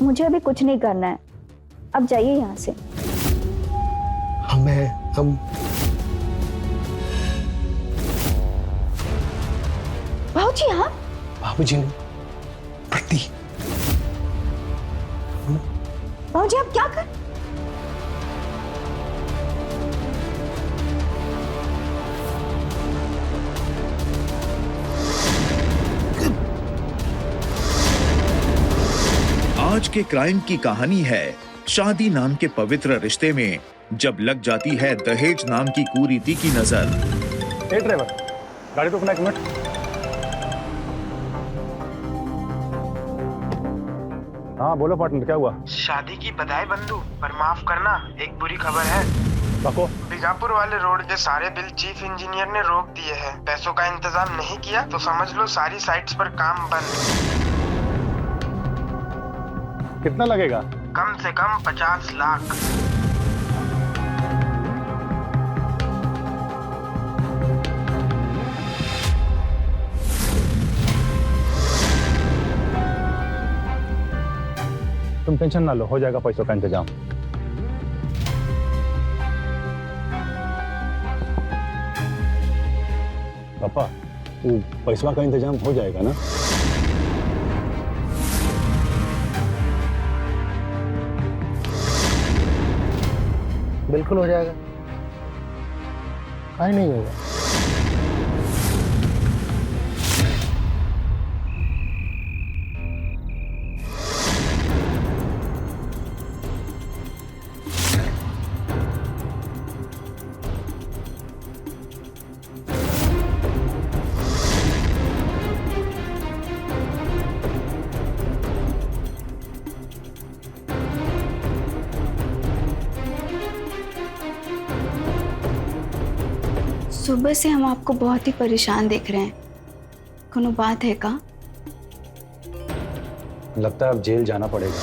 मुझे अभी कुछ नहीं करना है, अब जाइए यहाँ से। हम भाऊजी हाँ? बाबूजी ने प्रति भाऊजी आप क्या कर? आज के क्राइम की कहानी है शादी नाम के पवित्र रिश्ते में जब लग जाती है दहेज नाम की कुरीति की नजर। ए ड्राइवर, गाड़ी रोकना 1 मिनट। हाँ बोलो पार्टनर, क्या हुआ? शादी की बधाई बंधु, पर माफ करना, एक बुरी खबर है। बको। बीजापुर वाले रोड के सारे बिल चीफ इंजीनियर ने रोक दिए हैं। पैसों का इंतजाम नहीं किया तो समझ लो सारी साइट्स पर काम बंद। कितना लगेगा? कम से कम 50 लाख। तुम टेंशन ना लो, हो जाएगा पैसों का इंतजाम। पापा, वो पैसों का इंतजाम हो जाएगा ना? बिल्कुल हो जाएगा, काहे नहीं होगा। सुबह से हम आपको बहुत ही परेशान देख रहे हैं, कोनो बात है का? लगता है अब जेल जाना पड़ेगा।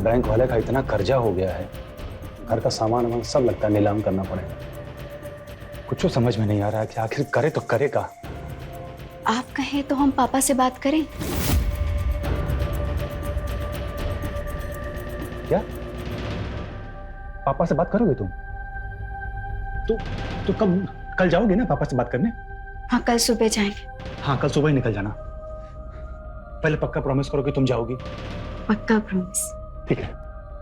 बैंक वाले का इतना कर्जा हो गया है, घर का सामान वामान सब लगता है नीलाम करना पड़ेगा। कुछ समझ में नहीं आ रहा है कि आखिर करे तो करे का। आप कहें तो हम पापा से बात करें? क्या? पापा से बात करोगे तुम? तो कल जाओगे ना पापा से बात करने? हाँ कल सुबह जाएंगे। हाँ कल सुबह ही निकल जाना। पहले पक्का प्रॉमिस करो कि तुम जाओगी। पक्का प्रॉमिस। ठीक है,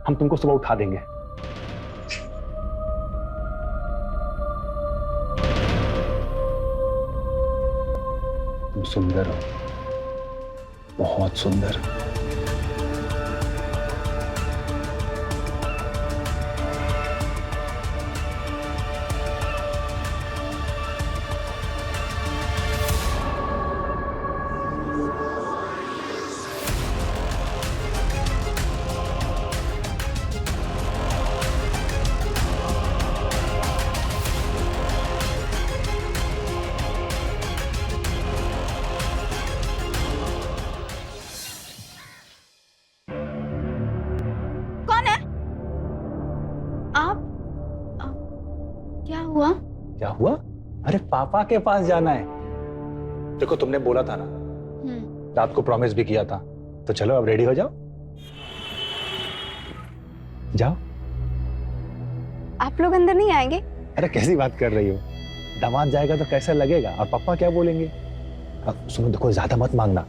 हम तुमको सुबह उठा देंगे। तुम सुंदर हो, बहुत सुंदर। क्या हुआ? क्या हुआ? अरे पापा के पास जाना है। देखो तुमने बोला था ना, रात को प्रॉमिस भी किया था, तो चलो अब रेडी हो जाओ। जाओ। आप लोग अंदर नहीं आएंगे? अरे कैसी बात कर रही हो? दामाद जाएगा तो कैसा लगेगा, और पापा क्या बोलेंगे? अब सुनो, देखो ज्यादा मत मांगना,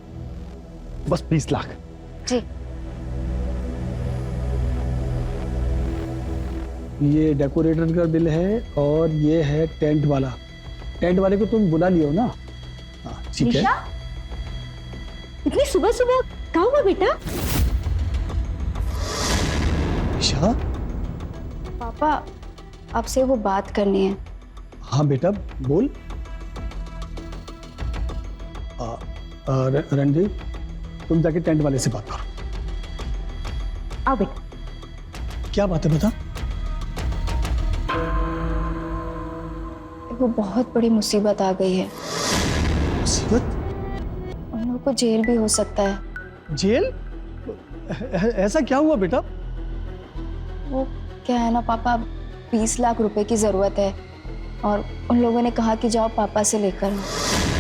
बस 20 लाख। जी। ये डेकोरेटर का बिल है और ये है टेंट वाला। टेंट वाले को तुम बुला लियो ना? हाँ ठीक है। इतनी सुबह सुबह क्या हुआ बेटा? ईशा? पापा आपसे वो बात करनी है। हाँ बेटा बोल। रणदीप तुम जाके टेंट वाले से बात करो। आओ बेटा। क्या बात है बता। वो बहुत बड़ी मुसीबत आ गई है। मुसीबत? उन लोगों को जेल भी हो सकता है। जेल? ऐसा क्या हुआ बेटा? वो क्या है ना पापा, 20 लाख रुपए की जरूरत है और उन लोगों ने कहा कि जाओ पापा से लेकर आओ।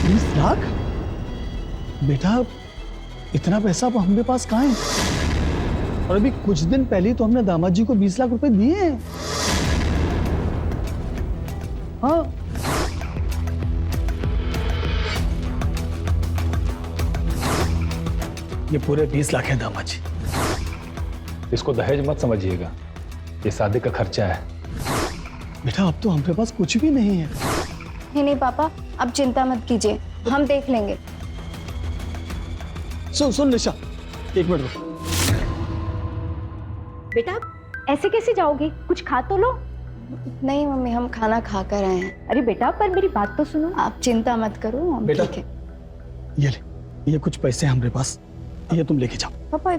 20 लाख? बेटा इतना पैसा अब हमारे पास कहाँ है? और अभी कुछ दिन पहले तो हमने दामाद जी को 20 लाख रुपए दिए हैं। हाँ, ये पूरे 20 लाख है दामाद जी। इसको दहेज मत समझिएगा, ये शादी का खर्चा है। बेटा अब तो हमारे पास कुछ भी नहीं है। नहीं नहीं पापा, अब चिंता मत कीजिए, हम देख लेंगे। सुन निशा, एक मिनट रुको। बेटा ऐसे कैसे जाओगे, कुछ खा तो लो। नहीं मम्मी, हम खाना खा कर आए हैं। अरे बेटा पर मेरी बात तो सुनो। आप चिंता मत करो, हम बेटा, ठीक है। ये ले, ये कुछ पैसे हैं हमारे पास, ये तुम लेके जाओ। पापा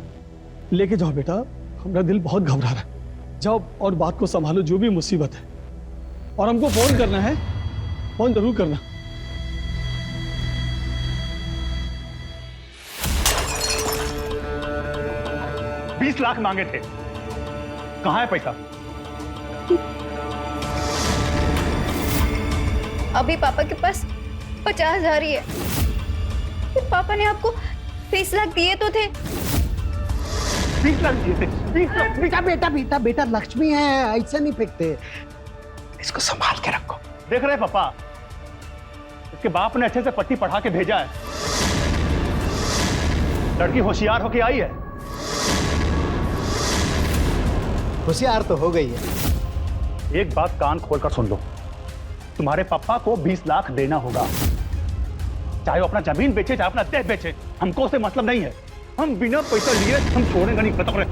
लेके जाओ बेटा, हमारा दिल बहुत घबरा रहा है। जाओ और बात को संभालो, जो भी मुसीबत है। और हमको फोन करना है, फोन जरूर करना। $20 लाख मांगे थे, कहाँ है पैसा? अभी पापा के पास 50,000 ही है। फिर पापा ने आपको 20 लाख दिए तो थे। 20 लाख दिए थे, 20 लाख। बेटा बेटा बेटा बेटा, लक्ष्मी है, ऐसे नहीं फेंकते। इसको संभाल के रखो। देख रहे पापा, इसके बाप ने अच्छे से पट्टी पढ़ा के भेजा है। लड़की होशियार होके आई है। होशियार तो हो गई है। एक बात कान खोलकर सुन लो, तुम्हारे पापा को 20 लाख देना होगा, चाहे वो अपना जमीन बेचे चाहे अपना देह बेचे, हमको उससे मतलब नहीं है। हम बिना पैसा लिए हम छोड़ेंगे नहीं, बता रहे।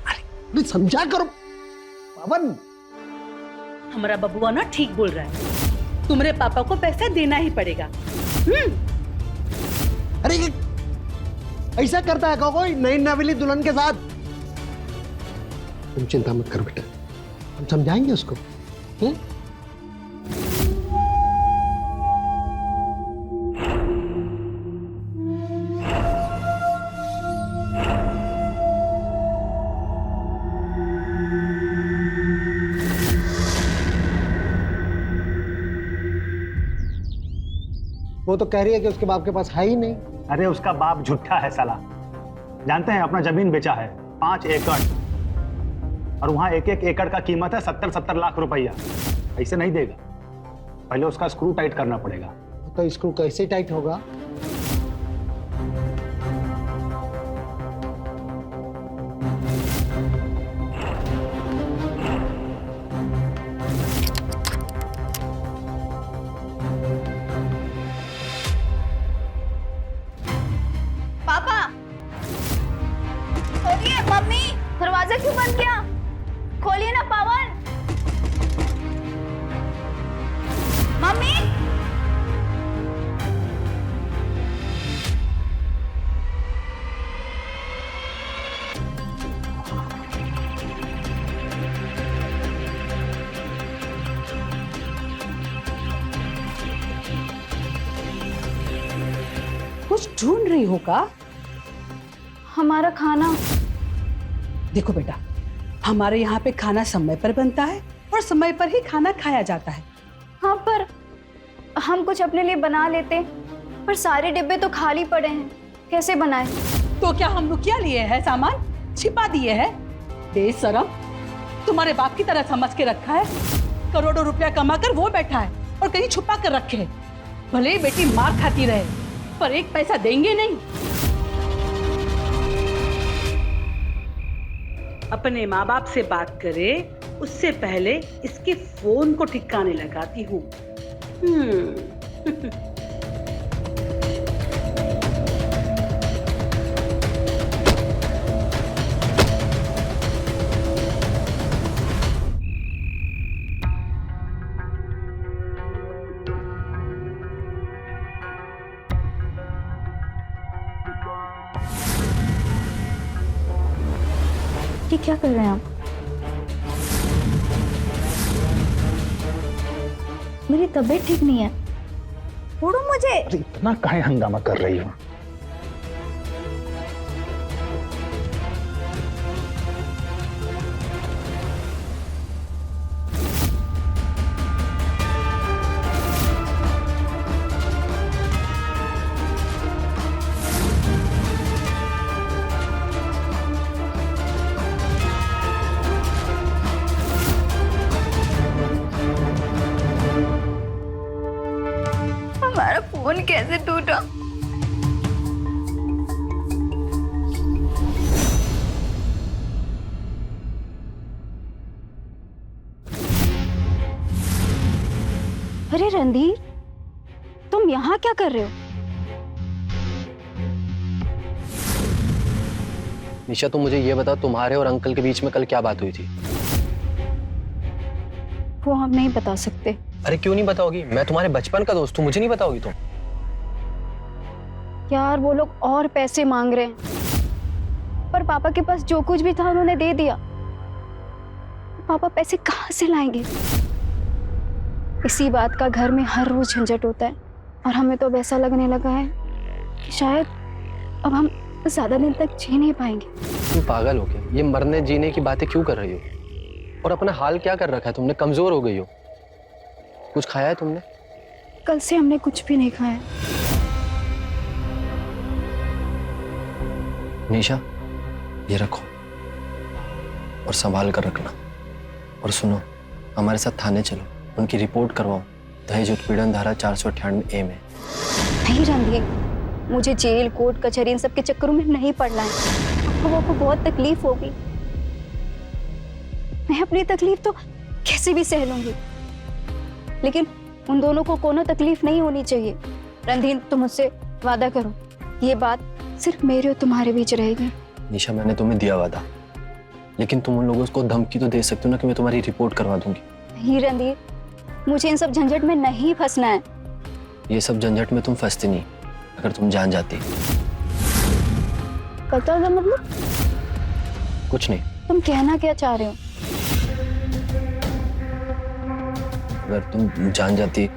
अरे समझा करो पवन। हमारा बबुआ ना ठीक बोल रहा है, तुम्हारे पापा को पैसा देना ही पड़ेगा। अरे ये ऐसा करता है कोई नई नवेली दुल्हन के साथ? तुम चिंता मत करो बेटा, हम समझाएंगे उसको। वो तो कह रही है कि उसके बाप के पास है ही नहीं। अरे उसका बाप झूठा है साला। जानते हैं, अपना जमीन बेचा है 5 एकड़, और वहां एक एकड़ का कीमत है 70 लाख रुपया। ऐसे नहीं देगा, पहले उसका स्क्रू टाइट करना पड़ेगा। तो स्क्रू कैसे टाइट होगा? पापा खोलिए। मम्मी दरवाजा क्यों बंद किया? खोलिए ना पवन। मम्मी कुछ ढूंढ रही हो का? हमारा खाना। देखो बेटा, हमारे यहाँ पे खाना समय पर बनता है और समय पर ही खाना खाया जाता है। हाँ पर हम कुछ अपने लिए बना लेते, पर सारे डिब्बे तो खाली पड़े हैं, कैसे बनाए? तो क्या हम लोग क्या लिए हैं सामान? छिपा दिए हैं? बेशरम, तुम्हारे बाप की तरह समझ के रखा है। करोड़ों रुपया कमाकर वो बैठा है और कहीं छुपा कर रखे है। भले ही बेटी मार खाती रहे, पर एक पैसा देंगे नहीं। अपने माँ बाप से बात करे उससे पहले इसके फोन को ठिकाने लगाती हूँ। ये क्या कर रहे हैं आप? मेरी तबीयत ठीक नहीं है, छोड़ो मुझे। अरे इतना काहे हंगामा कर रही हो? कैसे टूटा। अरे रणधीर, तुम यहाँ क्या कर रहे हो? निशा, तुम मुझे ये बता, तुम्हारे और अंकल के बीच में कल क्या बात हुई थी? वो हम नहीं बता सकते। अरे क्यों नहीं बताओगी? मैं तुम्हारे बचपन का दोस्त हूँ, मुझे नहीं बताओगी तुम? यार वो लोग और पैसे मांग रहे हैं, पर पापा के पास जो कुछ भी था उन्होंने दे दिया। पापा पैसे कहाँ से लाएंगे? इसी बात का घर में हर रोज झंझट होता है और हमें तो अब ऐसा लगने लगा है कि शायद अब हम ज्यादा दिन तक जी नहीं पाएंगे। तुम पागल हो क्या? ये मरने जीने की बातें क्यों कर रही हो? और अपना हाल क्या कर रखा है तुमने? कमजोर हो गई हो। कुछ खाया है तुमने? कल से हमने कुछ भी नहीं खाया। निशा, ये रखो और संभाल कर रखना। और सुनो, हमारे साथ थाने चलो, उनकी रिपोर्ट करवाओ। दहेज उत्पीड़न धारा 498A में। नहीं रणधीर, मुझे जेल, कोर्ट, कचहरी इन सब के चक्करों में नहीं पड़ना है। पापा को बहुत तकलीफ होगी। मैं अपनी तकलीफ तो कैसे भी सह लूंगी, लेकिन उन दोनों को कोनो तकलीफ नहीं होनी चाहिए। रणधीर, तुम मुझसे वादा करो, ये बात सिर्फ मेरे और तुम्हारे बीच रहेगी। निशा, मैंने तुम्हें दिया वादा, लेकिन तुम उन लोगों को धमकी तो दे सकते हो ना कि मैं तुम्हारी रिपोर्ट करवा दूंगी। नहीं रणधीर, मुझे इन सब झंझट में नहीं फंसना है। ये सब झंझट में तुम फंसती नहीं अगर तुम जान जाती। पता है मतलब? कुछ नहीं। तुम कहना क्या चाह रहे हो? अगर तुम जान जाती,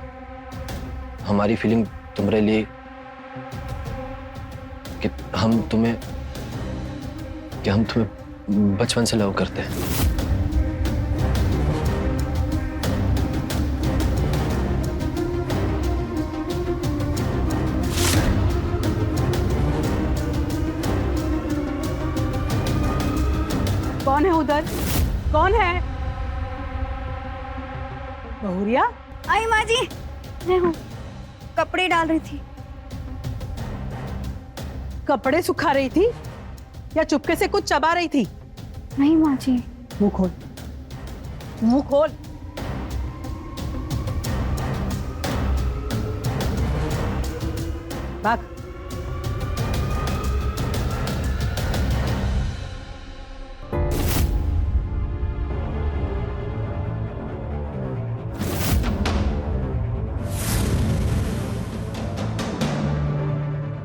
हमारी फीलिंग तुम्हारे लिए कि हम तुम्हें बचपन से लव करते हैं। कौन है उधर? कौन है? बहुरिया? आई माँ जी, मैं हूँ, कपड़े डाल रही थी। कपड़े सुखा रही थी या चुपके से कुछ चबा रही थी? नहीं माँ जी। मुंह खोल, मुंह खोल। भाग।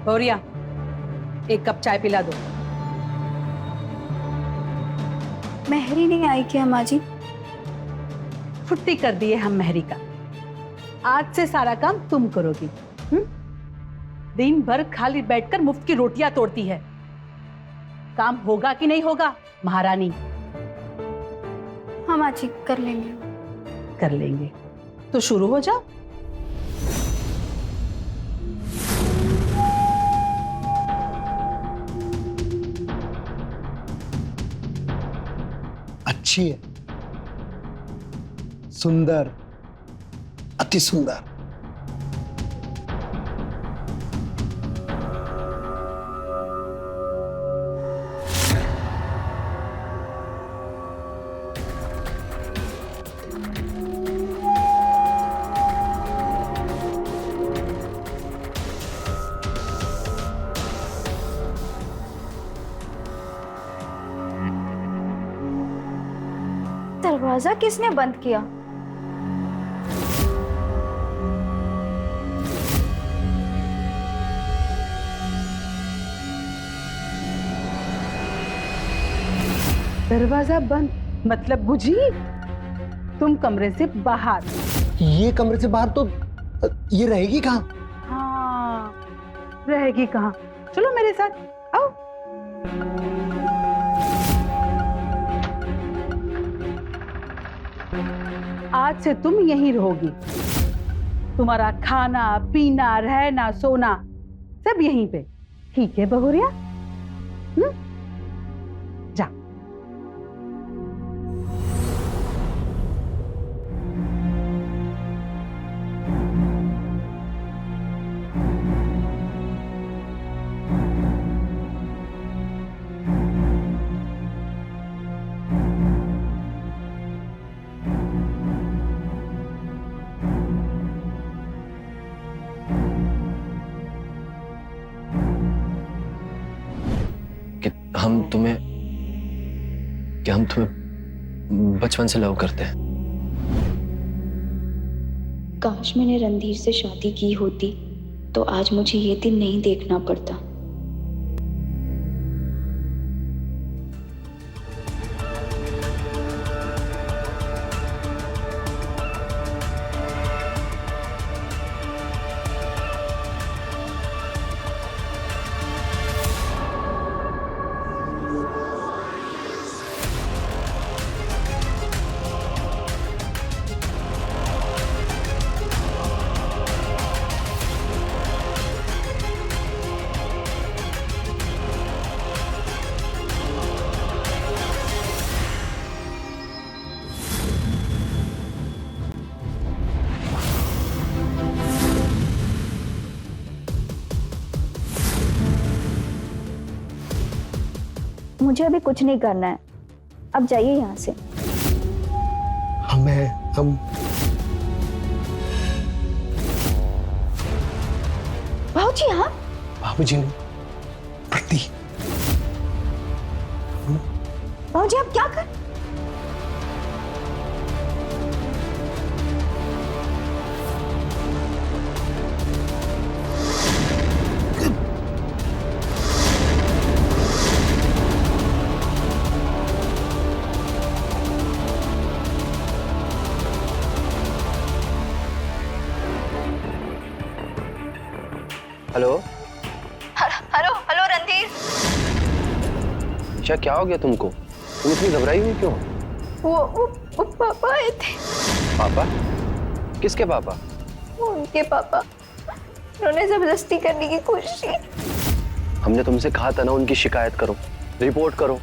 गौरिया, एक कप चाय पिला दो। मेहरी नहीं आई क्या माँ जी? छुट्टी कर दी है हम मेहरी का। आज से सारा काम तुम करोगी। दिन भर खाली बैठकर मुफ्त की रोटियां तोड़ती है। काम होगा कि नहीं होगा महारानी? हाँ माँ जी, कर लेंगे। कर लेंगे तो शुरू हो जाओ। अच्छी है, सुंदर, अति सुंदर। दरवाजा किसने बंद किया? दरवाजा बंद मतलब बुझी तुम कमरे से बाहर। ये कमरे से बाहर तो ये रहेगी कहाँ? हाँ, रहेगी कहाँ? चलो मेरे साथ आओ। आज से तुम यहीं रहोगी। तुम्हारा खाना पीना रहना सोना सब यहीं पे, ठीक है बहुरिया? जा। हम तुम्हें बचपन से लव करते हैं। काश मैंने रणधीर से शादी की होती तो आज मुझे ये दिन नहीं देखना पड़ता। मुझे अभी कुछ नहीं करना है, अब जाइए यहाँ से। हम भाऊजी, हाँ बाबूजी ने प्रति भाऊजी, आप क्या कर? Hello hello hello Randhir. Isha, क्या हो गया तुमको? तुम इतनी घबराई हुई क्यों? वो पापा आए थे। पापा? किसके पापा? उनके पापा। उन्होंने जबरदस्ती करने की कोशिश की। हमने तुमसे कहा था ना उनकी शिकायत करो, रिपोर्ट करो,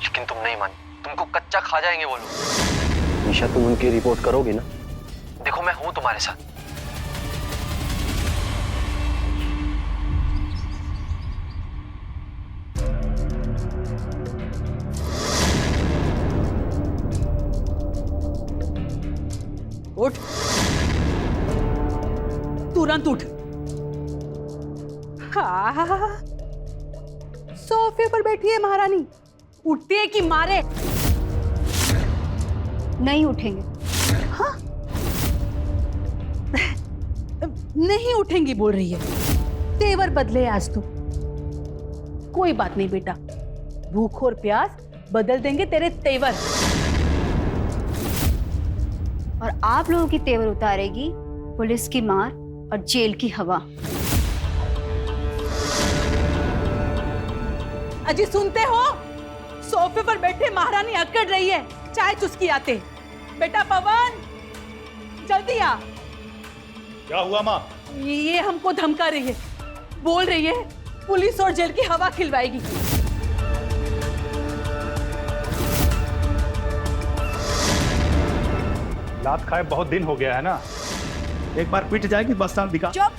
लेकिन तुम नहीं मानी। तुमको कच्चा खा जाएंगे वो लोग। ईशा, तुम उनकी रिपोर्ट करोगी ना? देखो, मैं हूं तुम्हारे साथ। उठ, तुरंत उठ। हाँ, सोफे पर बैठी है महारानी, उठती है कि मारे? नहीं उठेंगे। हाँ? नहीं उठेंगी बोल रही है। तेवर बदले आज तो। कोई बात नहीं बेटा, भूख और प्यास बदल देंगे तेरे तेवर। और आप लोगों की तेवर उतारेगी पुलिस की मार और जेल की हवा। अजी सुनते हो? सोफे पर बैठे महारानी अकड़ रही है, चाय चुस्की आते। बेटा पवन, जल्दी आ। क्या हुआ माँ? ये हमको धमका रही है, बोल रही है पुलिस और जेल की हवा खिलवाएगी। लात खाए बहुत दिन हो गया है ना, एक बार पीट जाएगी बस साल दिखा। चुप।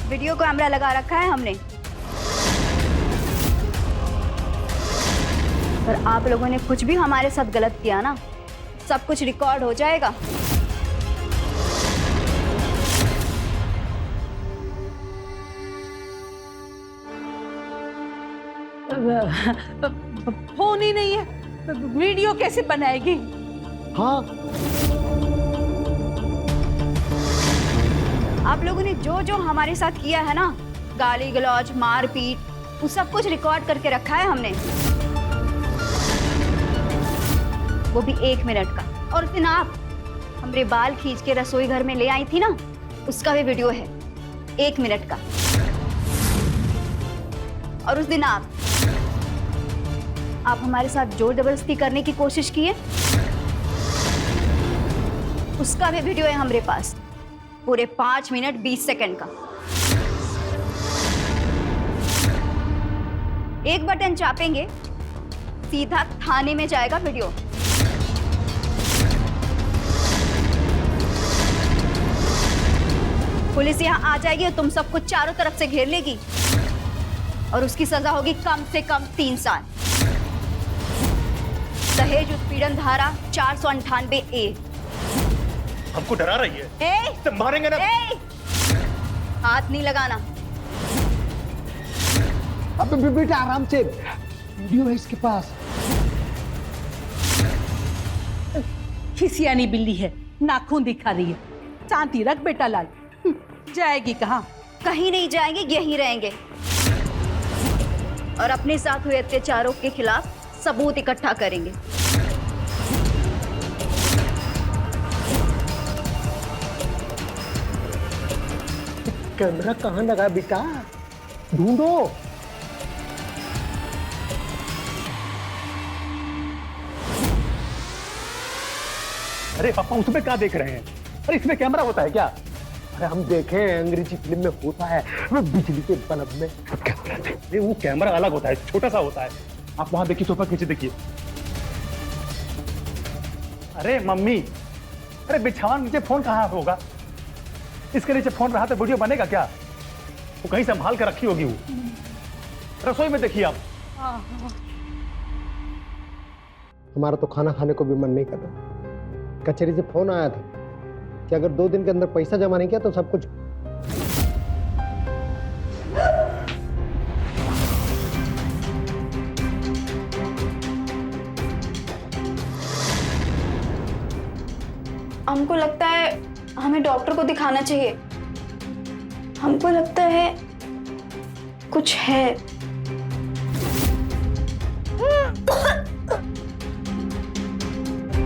वीडियो कैमरा लगा रखा है हमने, पर आप लोगों ने कुछ भी हमारे साथ गलत किया ना, सब कुछ रिकॉर्ड हो जाएगा। फोन ही नहीं है, वीडियो कैसे बनाएगी? हाँ, आप लोगों ने जो जो हमारे साथ किया है ना, गाली गलौज, मारपीट, वो सब कुछ रिकॉर्ड करके रखा है हमने, वो भी 1 मिनट का। और उस दिन आप हमरे बाल खींच के रसोई घर में ले आई थी ना, उसका भी वीडियो है 1 मिनट का। और उस दिन आप हमारे साथ जोर जबरदस्ती करने की कोशिश की है, उसका भी वीडियो है हमारे पास, पूरे 5 मिनट 20 सेकंड का। एक बटन चापेंगे, सीधा थाने में जाएगा वीडियो। पुलिस यहाँ आ जाएगी और तुम सबको चारों तरफ से घेर लेगी, और उसकी सजा होगी कम से कम 3 साल। दहेज उत्पीड़न धारा 498A। हमको डरा रही है। तो मारेंगे ना। हाथ नहीं लगाना। अब बेटा आराम से, वीडियो है इसके पास। खिसियानी बिल्ली है, नाखून दिखा रही है। शांति रख बेटा लाल। जाएगी कहाँ? कहीं नहीं जाएंगे, यहीं रहेंगे और अपने साथ हुए अत्याचारों के खिलाफ सबूत इकट्ठा करेंगे। कैमरा कहाँ लगा बेटा, ढूंढो। अरे पापा उसमें क्या देख रहे हैं? अरे इसमें कैमरा होता है क्या? अरे हम देखे हैं अंग्रेजी फिल्म में होता है, वो बिजली के बल्ब में कैमरा थे। अरे वो कैमरा अलग होता है, छोटा सा होता है। आप वहां देखिए, सोफा नीचे देखिए। अरे मम्मी, अरे बिछावन नीचे फोन कहाँ होगा? इसके नीचे फोन रहा तो वीडियो बनेगा क्या? वो कहीं संभाल कर रखी होगी। वो रसोई में देखिए आप। हमारा तो खाना खाने को भी मन नहीं कर रहा। कचहरी से फोन आया था कि अगर 2 दिन के अंदर पैसा जमा नहीं किया तो सब कुछ। हमको लगता है हमें डॉक्टर को दिखाना चाहिए। हमको लगता है कुछ है।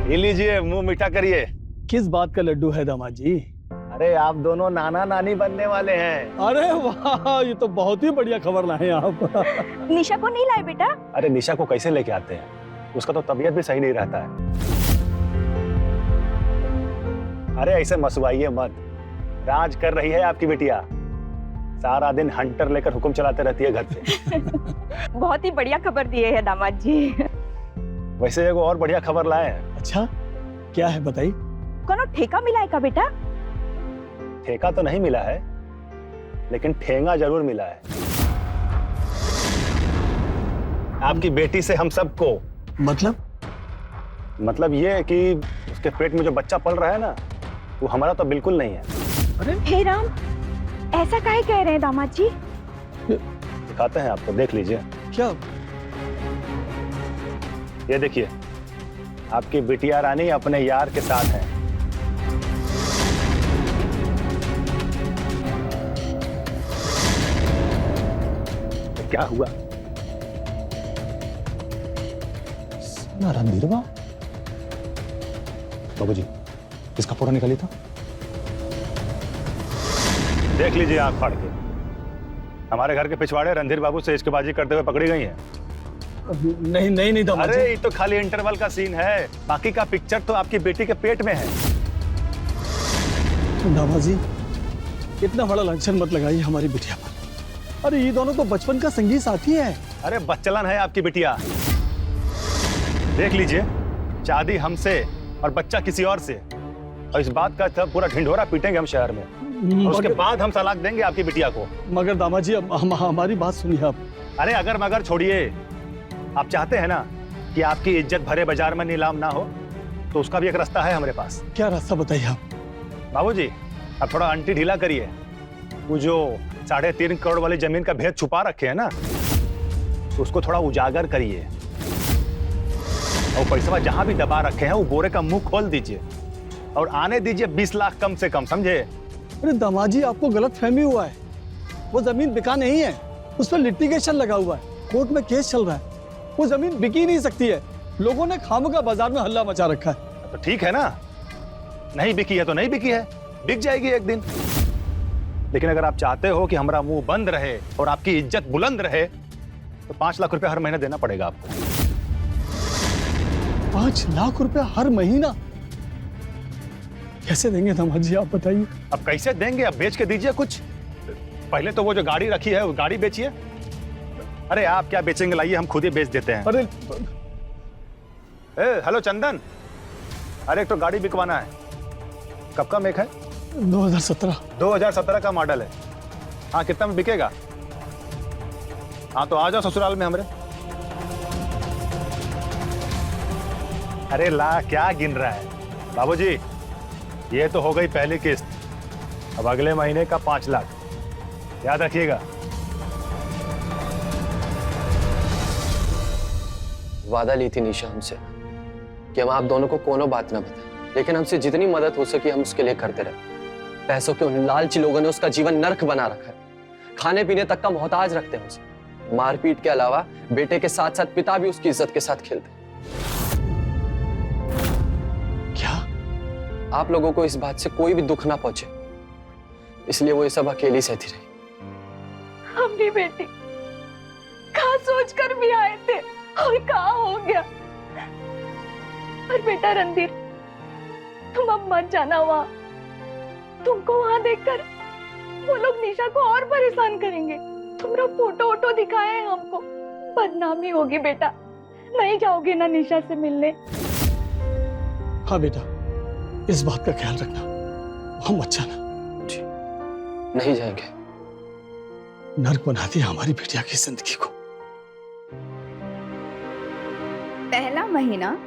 ये लीजिए, मुंह मीठा करिए। किस बात का लड्डू है दामाद जी? अरे आप दोनों नाना नानी बनने वाले हैं। अरे वाह, ये तो बहुत ही बढ़िया खबर लाए आप। निशा को नहीं लाए बेटा? अरे निशा को कैसे लेके आते हैं? उसका तो तबीयत भी सही नहीं रहता है। अरे ऐसे मसवाइए मत। राज कर रही है आपकी बिटिया। सारा दिन हंटर लेकर हुक्म चलाते रहती है घर पे। बहुत ही बढ़िया खबर दिए है दामाद जी। वैसे एगो और बढ़िया खबर लाए हैं। अच्छा, क्या है बताइए? कोनो ठेका मिला है का बेटा? ठेका तो नहीं मिला है, लेकिन ठेंगा जरूर मिला है। आपकी बेटी से हम सबको। मतलब ये कि उसके पेट में जो बच्चा पल रहा है ना, वो हमारा तो बिल्कुल नहीं है। अरे हे राम, ऐसा काहे कह रहे हैं दामाद जी? दिखाते हैं आपको, देख लीजिए। क्या? ये देखिए, आपकी बिटिया रानी अपने यार के साथ है। तो क्या हुआ? रणधीरवा बाबूजी, इसका फोटो निकाली था। देख लीजिए आंख फाड़ के। हमारे घर के पिछवाड़े रणधीर बाबू से इश्कबाजी करते हुए पकड़ी गई हैं। नहीं दामाद जी। अरे ये तो खाली इंटरवल का सीन है, बाकी का पिक्चर तो आपकी बेटी के पेट में है। दामाद जी, इतना बड़ा लांछन मत लगाइए हमारी बिटिया पर। अरे ये दोनों तो बचपन का संगी साथी है। अरे बच्चलन है आपकी बिटिया। देख लीजिए, शादी हमसे और बच्चा किसी और से, और इस बात का तब पूरा ढिंढोरा पीटेंगे हम शहर में। और उसके बाद हम तलाक देंगे आपकी बिटिया को। मगर दामाद जी, हमारी बात सुनिए आप। अरे अगर मगर छोड़िए। आप चाहते हैं ना कि आपकी इज्जत भरे बाजार में नीलाम ना हो, तो उसका भी एक रास्ता है हमारे पास। क्या रास्ता बताइए आप? बाबूजी, आप थोड़ा अंटी ढीला करिए। वो जो 3.5 करोड़ वाली जमीन का भेद छुपा रखे हैं ना, तो उसको थोड़ा उजागर करिए। और पैसा जहां भी दबा रखे हैं, वो बोरे का मुंह खोल दीजिए और आने दीजिए 20 लाख कम से कम, समझे? अरे दामाद जी, आपको गलत फहमी हुआ है। वो जमीन बिका नहीं है, उस पर लिटिगेशन लगा हुआ है, कोर्ट में केस चल रहा है। वो जमीन बिकी नहीं सकती है। लोगों ने खामखा बाजार में हल्ला मचा रखा है। तो ठीक है ना, नहीं बिकी है तो नहीं बिकी है, बिक जाएगी एक दिन। लेकिन अगर आप चाहते हो कि हमारा मुंह बंद रहे और आपकी इज्जत बुलंद रहे, तो 5 लाख रुपए हर महीने देना पड़ेगा आपको। 5 लाख रुपए हर महीना? कैसे देंगे दामाद जी, आप बताइए। अब कैसे देंगे? अब बेच के दीजिए कुछ। पहले तो वो जो गाड़ी रखी है, वो गाड़ी बेचिए। अरे आप क्या बेचेंगे, लाइए हम खुद ही बेच देते हैं। अरे हेलो चंदन, अरे एक तो गाड़ी बिकवाना है। कब का मेक है? 2017 का मॉडल है। हाँ, कितना में बिकेगा? हाँ तो आ जाओ ससुराल में हमरे। अरे ला, क्या गिन रहा है बाबूजी? ये तो हो गई पहली किस्त, अब अगले महीने का 5 लाख, याद रखिएगा। वादा ली थी निशा हमसे कि हम आप दोनों को कोनो बात ना बताएं, लेकिन हमसे जितनी मदद हो सके हम उसके लिए करते रहे। पैसों के उन लालची लोगों ने उसका जीवन नर्क बना रखा है, खाने पीने तक का मोहताज रखते हैं उसे। मारपीट के अलावा बेटे के साथ साथ पिता भी उसकी इज्जत के साथ खेलते हैं। क्या? आप लोगों को इस बात से कोई भी दुख ना पहुंचे, इसलिए वो ये सब अकेली सहती रही। हमने बेटी कहाँ सोच कर भी आए थे और कहाँ हो गया। पर बेटा रणधीर, तुम अब मत जाना वहां। तुमको वहां देखकर वो लोग निशा को और परेशान करेंगे। तुम्हारा फोटो वोटो दिखाए हैं हमको, बदनामी होगी बेटा। नहीं जाओगे ना निशा से मिलने? हाँ बेटा, इस बात का ख्याल रखना, हम मत जाना। नहीं जाएंगे। नर्क बना दिया हमारी बेटिया की जिंदगी को। पहला महीना,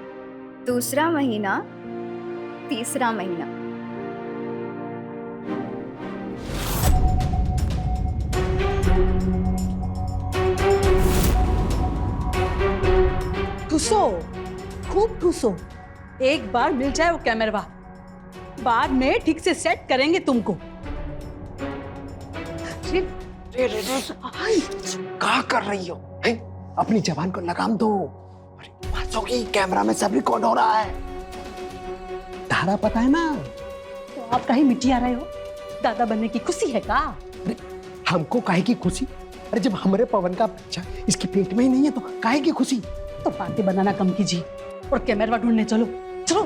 दूसरा महीना, तीसरा महीना। ठूसो, खूब ठूसो। एक बार मिल जाए वो कैमरा, बाद में ठीक से सेट करेंगे तुमको। क्या कर रही हो? अपनी जबान को लगाम दो। कैमरा में सब रिकॉर्ड हो रहा है। तारा पता है ना? तो आप कहीं मिट्टी आ रहे हो? दादा बनने की खुशी है का? अरे हमको काहे की खुशी? अरे जब हमारे पवन का बच्चा इसके पेट में ही नहीं है तो काहे की खुशी? तो बातें बनाना कम कीजिए और कैमरा ढूंढने चलो। चलो।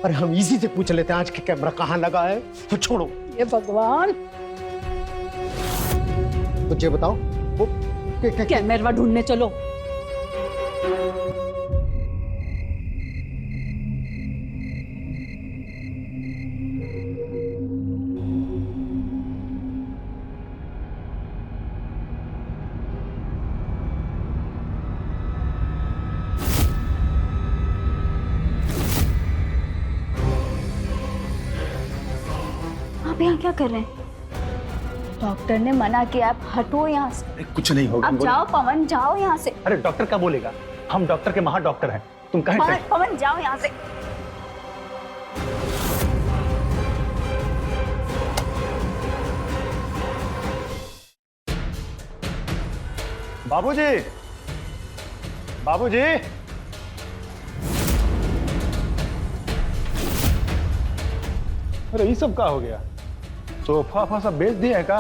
अरे हम इसी से पूछ लेते हैं आज के कैमरा कहाँ लगा है। तो छोड़ो। ये भगवान, मुझे बताओ वो कैमरा ढूंढने चलो। आप यहाँ क्या कर रहे हैं? डॉक्टर ने मना किया, आप हटो यहाँ से। कुछ नहीं होगा। आप जाओ पवन, जाओ यहाँ से। अरे डॉक्टर क्या बोलेगा? हम डॉक्टर के महान डॉक्टर हैं, तुम कहें। पवन जाओ यहाँ से। बाबूजी, बाबूजी, अरे ये सब क्या हो गया? सोफा सब बेच दिए है का?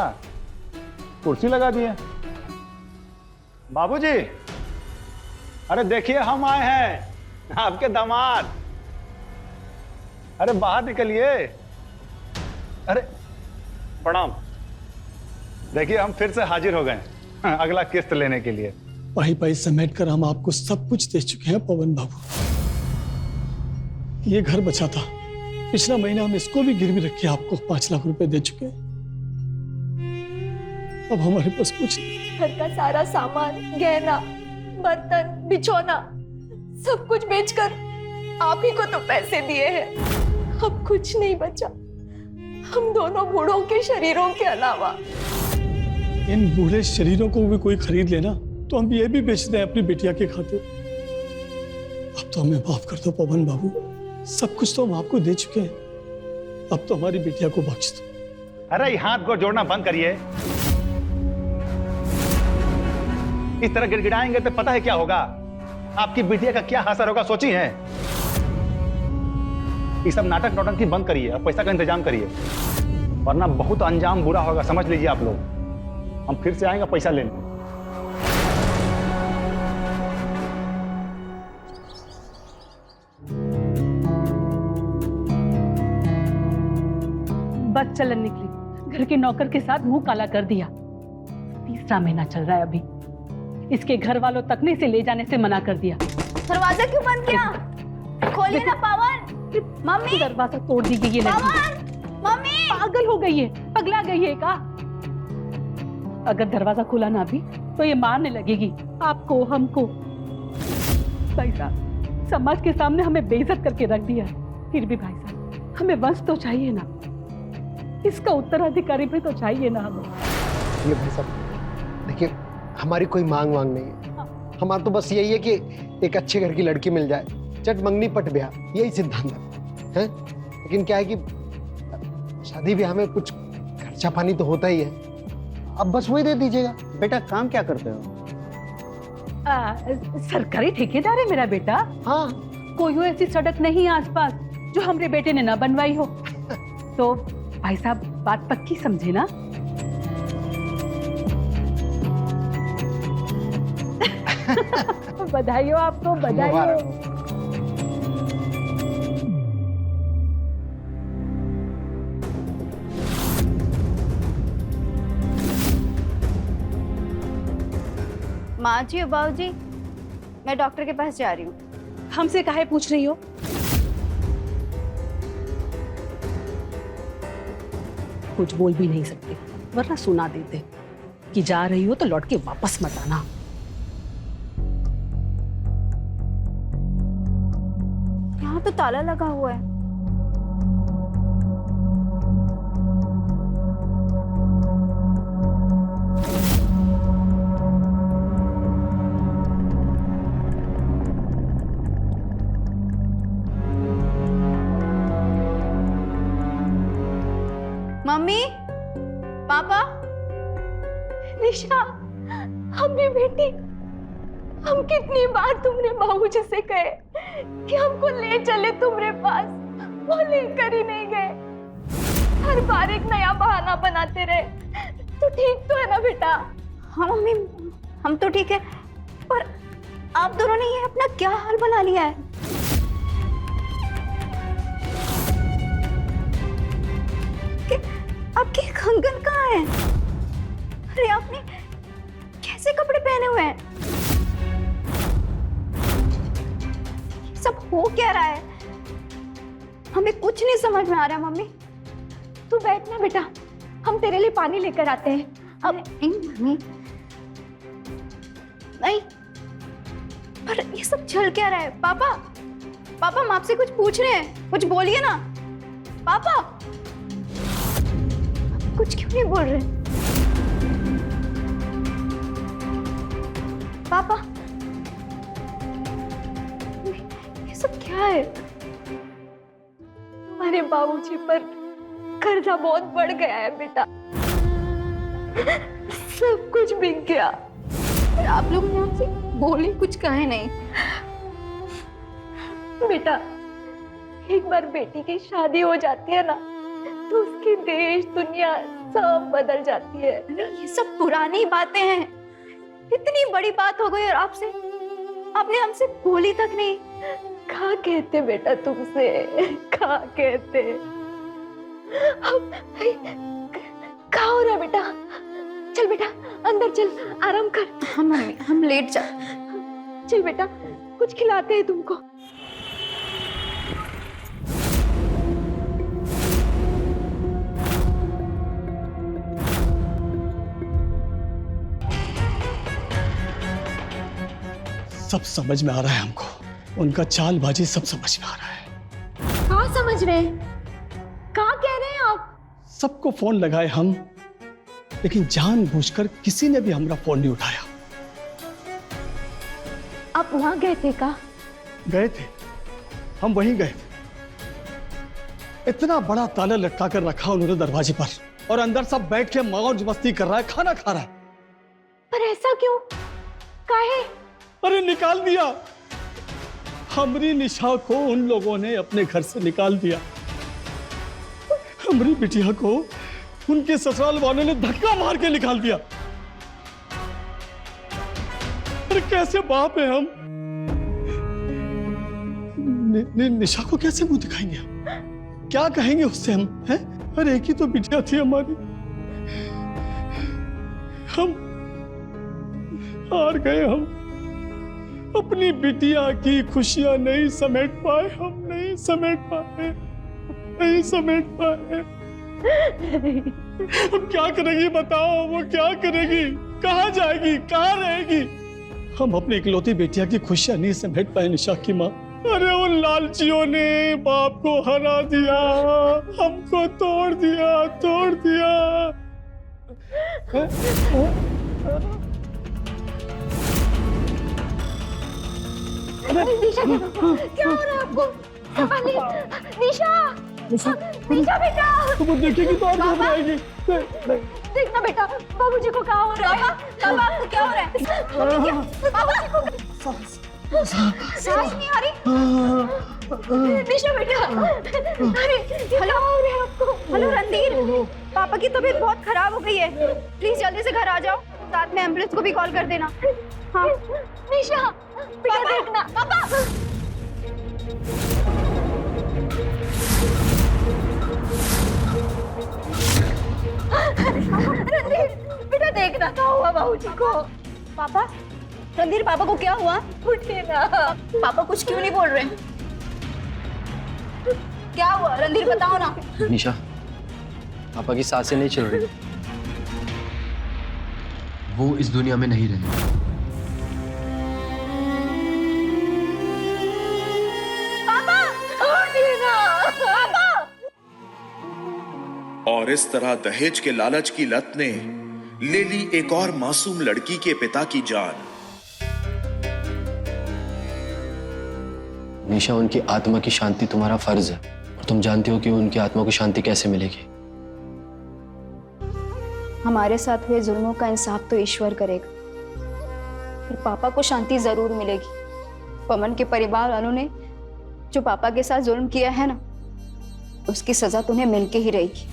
कुर्सी लगा दिए? बाबूजी, अरे देखिए हम आए हैं, आपके दामाद। अरे बाहर निकलिए। अरे प्रणाम। देखिए हम फिर से हाजिर हो गए अगला किस्त लेने के लिए। पाई पाई समेट कर हम आपको सब कुछ दे चुके हैं पवन बाबू। ये घर बचा था, पिछला महीना हम इसको भी गिरवी रख के आपको 5 लाख रुपए दे चुके हैं। अब हमारे पास कुछ नहीं। घर का सारा सामान, गहना, बर्तन, बिछौना सब कुछ बेचकर आप ही को तो पैसे दिए हैं। अब कुछ नहीं बचा हम दोनों बूढ़ों के शरीरों के अलावा। इन बूढ़े शरीरों को भी कोई खरीद लेना तो हम ये भी बेच दें अपनी बेटिया के खातिर। अब तो हमें माफ कर दो पवन बाबू, सब कुछ तो हम आपको दे चुके हैं। अब तो हमारी बेटिया को बख्श दो। अरे हाथ को जोड़ना बंद करिए। इस तरह गिड़गिड़ाएंगे तो पता है क्या होगा? आपकी बिटिया का क्या असर होगा सोची है? ये सब नाटक नौटंकी बंद करिए और पैसा का इंतजाम करिए, वरना बहुत अंजाम बुरा होगा, समझ लीजिए आप लोग। हम फिर से आएंगे पैसा लेने। बस चलन निकली, घर के नौकर के साथ मुंह काला कर दिया। 3रा महीना चल रहा है अभी, इसके घर वालों तक ने इसे ले जाने से मना कर दिया। दरवाजा क्यों बंद किया? खोलिए ना पवन। मम्मी, दरवाजा तोड़ दी गई है। मम्मी पागल हो गई है, पगला गई है का? अगर दरवाजा खुला ना भी तो ये मारने लगेगी आपको, हमको। भाई साहब, समाज के सामने हमें बेइज्जत करके रख दिया। फिर भी भाई साहब, हमें वंश तो चाहिए ना, इसका उत्तराधिकारी भी तो चाहिए ना हमें। ये भाई साहब देखिए, हमारी कोई मांग वांग नहीं है, हमारा तो बस यही है कि एक अच्छे घर की लड़की मिल जाए, चट मंगनी पट ब्याह, यही सिद्धांत है। लेकिन क्या है कि शादी ब्याह में कुछ खर्चा पानी तो होता ही है, अब बस वही दे दीजिएगा। बेटा काम क्या करते हो? सरकारी ठेकेदार है मेरा बेटा। हाँ, कोई ऐसी सड़क नहीं आसपास जो हमरे बेटे ने ना बनवाई हो। तो भाई साहब बात पक्की समझे ना? बधाई हो आपको, बधाई हो। माँ जी और बाबू जी, मैं डॉक्टर के पास जा रही हूँ। हमसे काहे पूछ रही हो? कुछ बोल भी नहीं सकते, वरना सुना देते कि जा रही हो तो लौट के वापस मत आना। यहाँ तो ताला लगा हुआ है। मम्मी, पापा, निशा, हमने बेटी, हम कितनी बार तुमने बाबूजी से कहे कि हमको ले चले तुम्हारे पास, वो लेकर ही नहीं गए। हर बार एक नया बहाना बनाते रहे। तो ठीक तो है ना बेटा? हाँ मम्मी, हम तो ठीक है, पर आप दोनों ने ये अपना क्या हाल बना लिया है? आपके कंगन कहाँ है? अरे आपने कैसे कपड़े पहने हुए हैं? सब हो क्या रहा है? हमें कुछ नहीं समझ में आ रहा। मम्मी तू बैठना बेटा, हम तेरे लिए पानी लेकर आते हैं। अब नहीं मम्मी, नहीं, पर ये सब चल क्या रहा है? पापा, पापा हम आपसे कुछ पूछ रहे हैं, कुछ बोलिए ना। पापा कुछ क्यों नहीं बोल रहे? पापा ये सब क्या है? हमारे बाबूजी पर कर्जा बहुत बढ़ गया है बेटा, सब कुछ बिक गया। आप लोग ने हमसे बोली कुछ कहे नहीं। बेटा एक बार बेटी की शादी हो जाती है ना, तो उसकी देश दुनिया सब बदल जाती है। ये सब पुरानी बातें हैं, इतनी बड़ी बात हो गई और आपने हमसे बोली तक नहीं। कहा कहते बेटा तुमसे, कहा कहते। कहा हो रहा बेटा? चल बेटा अंदर चल, आराम कर। हाँ मम्मी, हम लेट जा। चल बेटा कुछ खिलाते हैं तुमको। सब समझ में आ रहा है हमको, उनका चालबाजी सब समझ में आ रहा है। कहाँ समझ रहे हैं? कहाँ कह रहे हैं आप? सबको फोन लगाए हम, लेकिन जानबूझकर किसी ने भी हमारा फोन नहीं उठाया। आप वहां गए थे का? गए थे, हम वहीं गए थे। इतना बड़ा ताला लटका कर रखा उन्होंने दरवाजे पर, और अंदर सब बैठ के मौज मस्ती कर रहा है, खाना खा रहा है। पर ऐसा क्यों? काहे? अरे निकाल दिया, हमारी निशा को उन लोगों ने अपने घर से निकाल दिया। हमारी बिटिया को उनके ससुराल वालों ने धक्का मार के निकाल दिया। अरे कैसे बाप है हम? निशा को कैसे मुंह दिखाएंगे हम? क्या कहेंगे उससे हम? हैं? अरे एक ही तो बिटिया थी हमारी, हम हार गए। हम अपनी बिटिया की खुशियां नहीं समेट पाए, हम नहीं समेट पाए, नहीं समेट पाए। अब क्या करेगी बताओ? वो क्या करेगी? कहाँ जाएगी? कहाँ रहेगी? हम अपनी इकलौती बेटिया की खुशियां नहीं समेट पाए निशा की माँ। अरे उन लालचियों ने बाप को हरा दिया, हमको तोड़ दिया, तोड़ दिया। निशा क्या हो रहा है आपको? संभालिए। निशा, निशा बेटा। तुम देखेगी तो और घबराएगी। देखना बेटा, बाबूजी को क्या हो रहा है? पापा आपको क्या हो रहा है? बाबूजी को सांस नहीं आ रही। निशा बेटा, अरे हेलो, आपको हेलो रणधीर, पापा की तबीयत बहुत खराब हो गई है, प्लीज जल्दी से घर आ जाओ, साथ में एम्बुलेंस को भी कॉल कर देना। हाँ निशा बेटा, देखना पापा। रणधीर बेटा, देखना क्या हुआ बाबूजी को। पापा, रणधीर पापा को क्या हुआ? उठिए ना। पापा कुछ क्यों नहीं बोल रहे? क्या हुआ रणधीर, बताओ ना। निशा, पापा की सांसें नहीं चल रही, वो इस दुनिया में नहीं रहे। पापा उठिए ना पापा। और इस तरह दहेज के लालच की लत ने ले ली एक और मासूम लड़की के पिता की जान। निशा, उनकी आत्मा की शांति तुम्हारा फर्ज है, और तुम जानती हो कि उनकी आत्मा को शांति कैसे मिलेगी। हमारे साथ हुए जुल्मों का इंसाफ तो ईश्वर करेगा, पर पापा को शांति जरूर मिलेगी। पवन के परिवार वालों ने जो पापा के साथ जुल्म किया है ना, उसकी सजा तुम्हें मिलके ही रहेगी।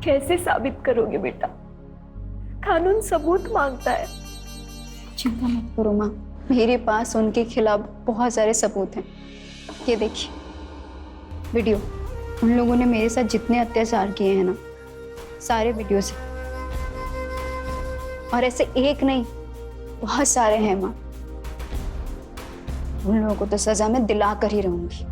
कैसे साबित करोगे बेटा? कानून सबूत मांगता है। चिंता मत करो माँ, मेरे पास उनके खिलाफ बहुत सारे सबूत हैं। ये देखिए वीडियो, उन लोगों ने मेरे साथ जितने अत्याचार किए हैं ना, सारे वीडियोस हैं, और ऐसे एक नहीं बहुत सारे हैं माँ। उन लोगों को तो सजा मैं दिला कर ही रहूंगी।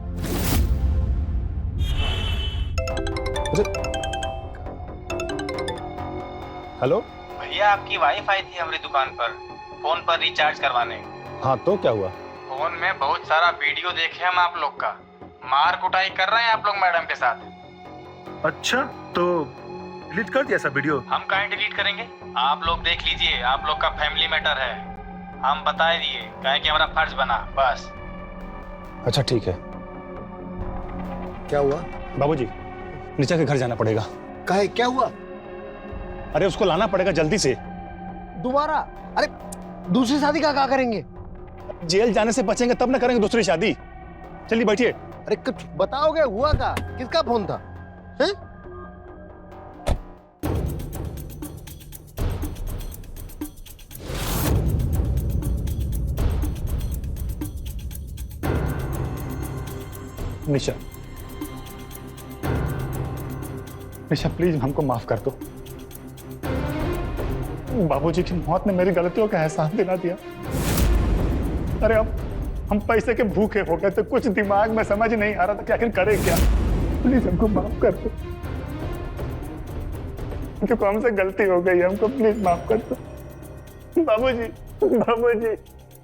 हेलो भैया, आपकी वाइफ आई थी हमारी दुकान पर फोन पर रिचार्ज करवाने। हाँ, तो क्या हुआ? फोन में बहुत सारा वीडियो देखे हम आप लोग का, मार कुटाई कर रहे हैं आप लोग मैडम के साथ। अच्छा, तो डिलीट कर दिया सब वीडियो? हम कहीं डिलीट करेंगे, आप लोग देख लीजिए, आप लोग का फैमिली मैटर है, हम बता दिए, कहे कि हमारा फर्ज बना बस। अच्छा ठीक है। क्या हुआ? बाबूजी, निशा के घर जाना पड़ेगा। काहे, क्या हुआ? अरे उसको लाना पड़ेगा जल्दी से। दोबारा? अरे दूसरी शादी का क्या करेंगे? जेल जाने से बचेंगे तब ना करेंगे दूसरी शादी। चलिए बैठिए। अरे कुछ बताओगे, हुआ का? किसका फोन था? हैं? निशा, निशा प्लीज हमको माफ कर दो। बाबूजी की मौत ने मेरी गलतियों का एहसास दिला दिया। अरे अब हम पैसे के भूखे हो गए, तो कुछ दिमाग में समझ नहीं आ रहा था कि आखिर करें क्या। प्लीज हमको माफ कर दो, क्योंकि हमसे गलती हो गई, हमको प्लीज माफ कर दो। बाबूजी, बाबूजी,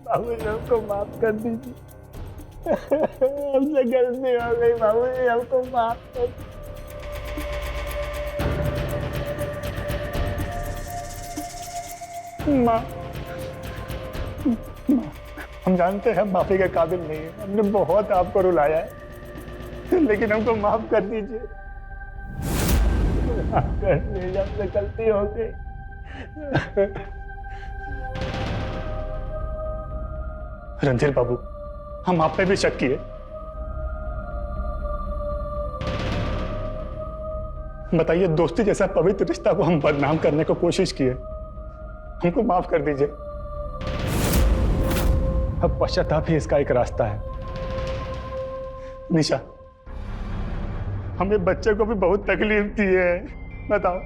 बाबूजी हमको माफ कर दीजिए। हमसे गलती हो गई बाबूजी, हमको माफ कर दीजिए। माँ, हम जानते हैं माफी के काबिल नहीं है, हमने बहुत आपको रुलाया है, लेकिन हमको माफ कर दीजिए। माफ कर दीजिए, हमसे गलती हो गई। रणधीर बाबू, हम आप पे भी शक किए। बताइए, दोस्ती जैसा पवित्र रिश्ता को हम बदनाम करने को कोशिश किए। हमको माफ कर दीजिए। अब पश्चाताप ही इसका एक रास्ता है। निशा, हमें बच्चे को भी बहुत तकलीफ दी है, बताओ,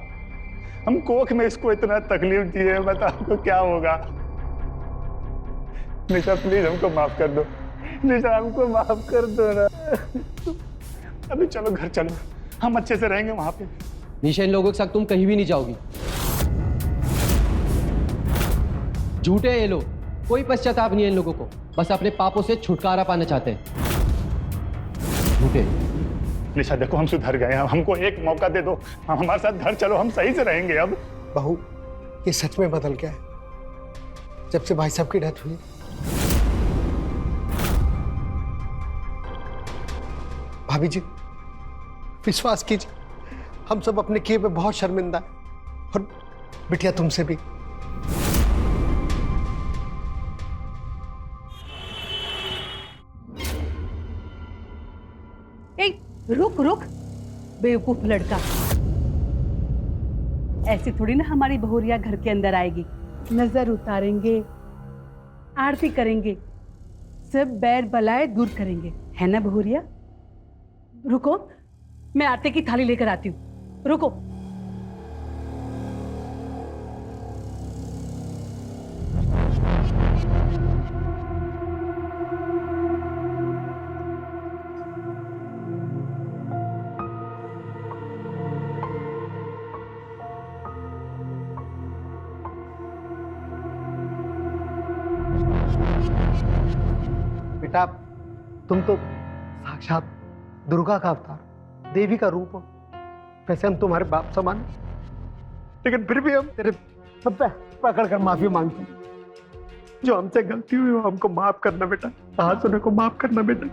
हम कोख में इसको इतना तकलीफ दी है, बताओ तो क्या होगा। निशा प्लीज हमको माफ कर दो, निशा हमको माफ कर दो ना। अभी चलो घर चलो, हम अच्छे से रहेंगे वहां पे। निशा, इन लोगों के साथ तुम कहीं भी नहीं जाओगी। झूठे हैं ये लोग, कोई पश्चाताप नहीं है इन लोगों को। बस अपने पापों से छुटकारा पाना चाहते हैं। झूठे। निशा देखो, हम सुधर गए हैं, हमको एक मौका दे दो, हम हमारे साथ घर चलो, हम सही से रहेंगे अब। बहू, ये सच में बदल गया है जब से भाई साहब की डेथ हुई। भाभी जी, विश्वास कीजिए, हम सब अपने किए पे बहुत शर्मिंदा है, और बिटिया तुमसे भी। ए, रुक रुक बेवकूफ लड़का, ऐसे थोड़ी ना हमारी बहुरिया घर के अंदर आएगी। नजर उतारेंगे, आरती करेंगे, सब बैर बलाए दूर करेंगे, है ना बहुरिया? रुको, मैं आटे की थाली लेकर आती हूँ, रुको। बेटा, तुम तो साक्षात दुर्गा का अवतार, देवी का रूप हो। वैसे हम तुम्हारे बाप समान, लेकिन फिर भी हम तेरे पकड़ कर माफी मांगते हैं। जो हमसे गलती हुई वो हमको माफ करना बेटा, हाथ सुने को माफ करना बेटा।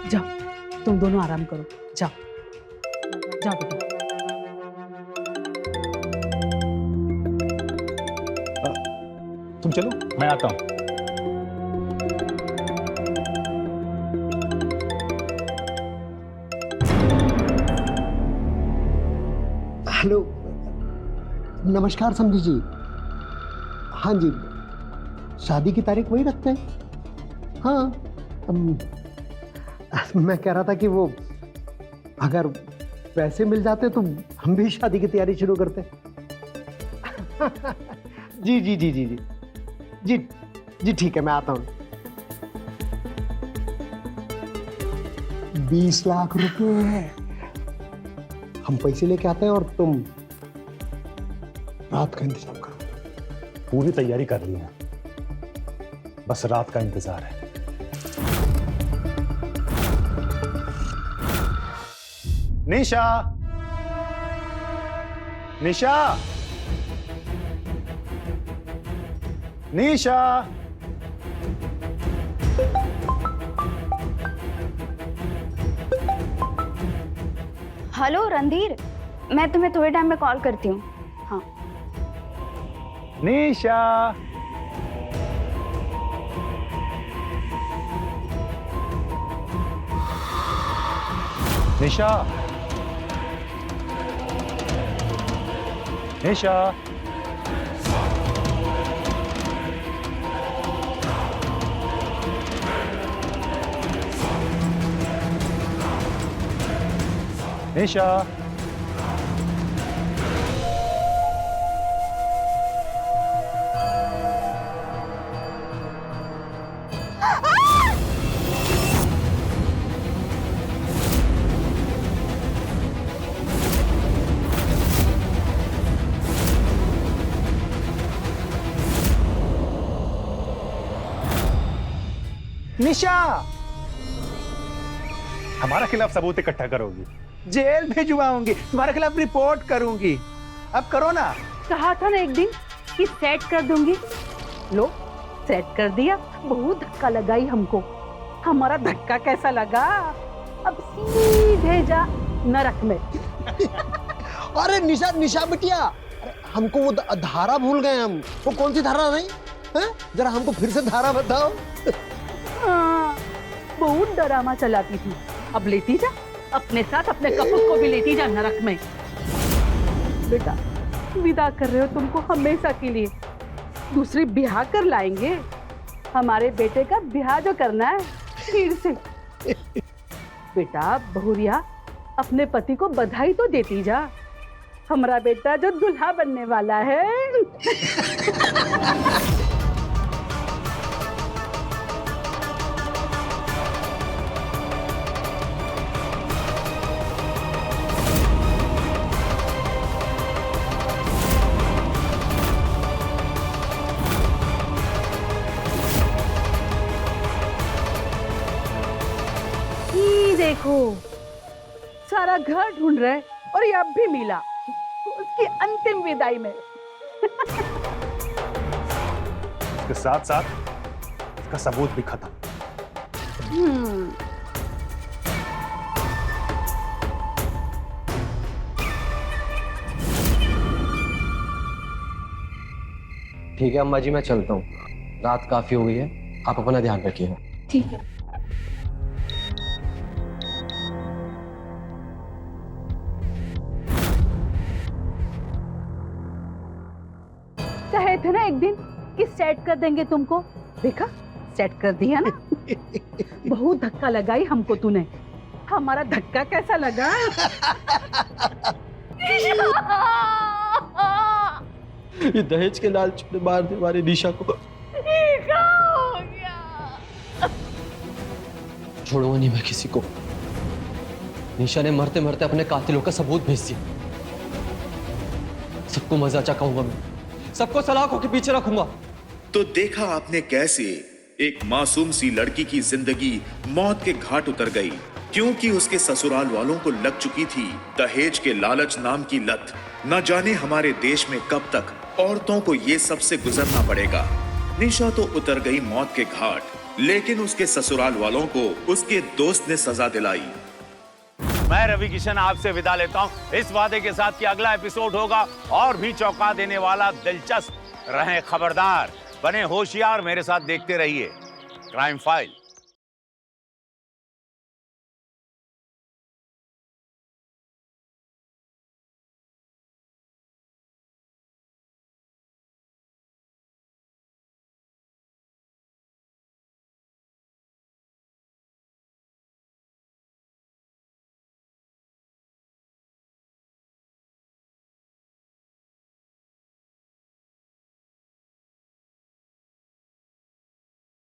जाओ, तुम दोनों आराम करो, जाओ जाओ बेटा। तुम चलो, मैं आता हूं। हेलो, नमस्कार समधी जी। हाँ जी, शादी की तारीख वही रखते हैं। हाँ, मैं कह रहा था कि वो अगर पैसे मिल जाते तो हम भी शादी की तैयारी शुरू करते। जी जी जी जी जी जी जी ठीक है, मैं आता हूँ। 20 लाख रुपए है, हम पैसे लेके आते हैं और तुम रात का इंतजाम करो। पूरी तैयारी कर ली है, बस रात का इंतजार है। निशा, निशा, निशा। हेलो रणधीर, मैं तुम्हें थोड़े टाइम में कॉल करती हूँ। हाँ निशा, निशा, निशा। निशा, निशा, हमारा खिलाफ सबूत इकट्ठा करोगी? जेल भिजवाऊंगी, तुम्हारे खिलाफ रिपोर्ट करूंगी। अब करो ना। कहा था ना एक दिन कि सेट कर दूंगी, लो सेट कर दिया। बहुत धक्का लगाई हमको, हमारा धक्का कैसा लगा? अब सीधे जा नरक में। अरे निशा, निशा बिटिया, अरे हमको वो धारा भूल गए हम। वो कौन सी धारा नहीं है? जरा हमको फिर से धारा बताओ। हाँ, बहुत डरामा चलाती थी, अब लेती जा अपने साथ, अपने कपूर को भी लेती जा नरक में। बेटा, विदा कर रहे हो तुमको हमेशा के लिए, दूसरी ब्याह कर लाएंगे। हमारे बेटे का ब्याह जो करना है फिर से। बेटा बहुरिया, अपने पति को बधाई तो देती जा, हमारा बेटा जो दुल्हा बनने वाला है। नहीं देखो, सारा घर ढूंढ रहे और ये अब भी मिला उसकी अंतिम विदाई में। इसके साथ साथ इसका सबूत भी खत्म। ठीक है अम्मा जी, मैं चलता हूँ, रात काफी हो गई है, आप अपना ध्यान रखिएगा। ठीक है। कहे थे ना एक दिन कि सेट कर देंगे तुमको, देखा सेट कर दिया ना। बहुत धक्का लगाई हमको तूने, हमारा धक्का कैसा लगा? ये दहेज के लालच में मार दे हमारी निशा को। क्या हो गया? छोड़ूंगा नहीं मैं किसी को। निशा ने मरते मरते अपने कातिलों का सबूत भेज दिया। सबको मजा चखाऊंगा मैं, सबको सलाखों के पीछे रखूंगा। तो देखा आपने कैसे एक मासूम सी लड़की की जिंदगी मौत के घाट उतर गई, क्योंकि उसके ससुराल वालों को लग चुकी थी दहेज के लालच नाम की लत। न जाने हमारे देश में कब तक औरतों को ये सबसे गुजरना पड़ेगा। निशा तो उतर गई मौत के घाट, लेकिन उसके ससुराल वालों को उसके दोस्त ने सजा दिलाई। मैं रवि किशन आपसे विदा लेता हूं, इस वादे के साथ कि अगला एपिसोड होगा और भी चौंका देने वाला, दिलचस्प। रहें खबरदार, बने होशियार, मेरे साथ देखते रहिए क्राइम फाइल।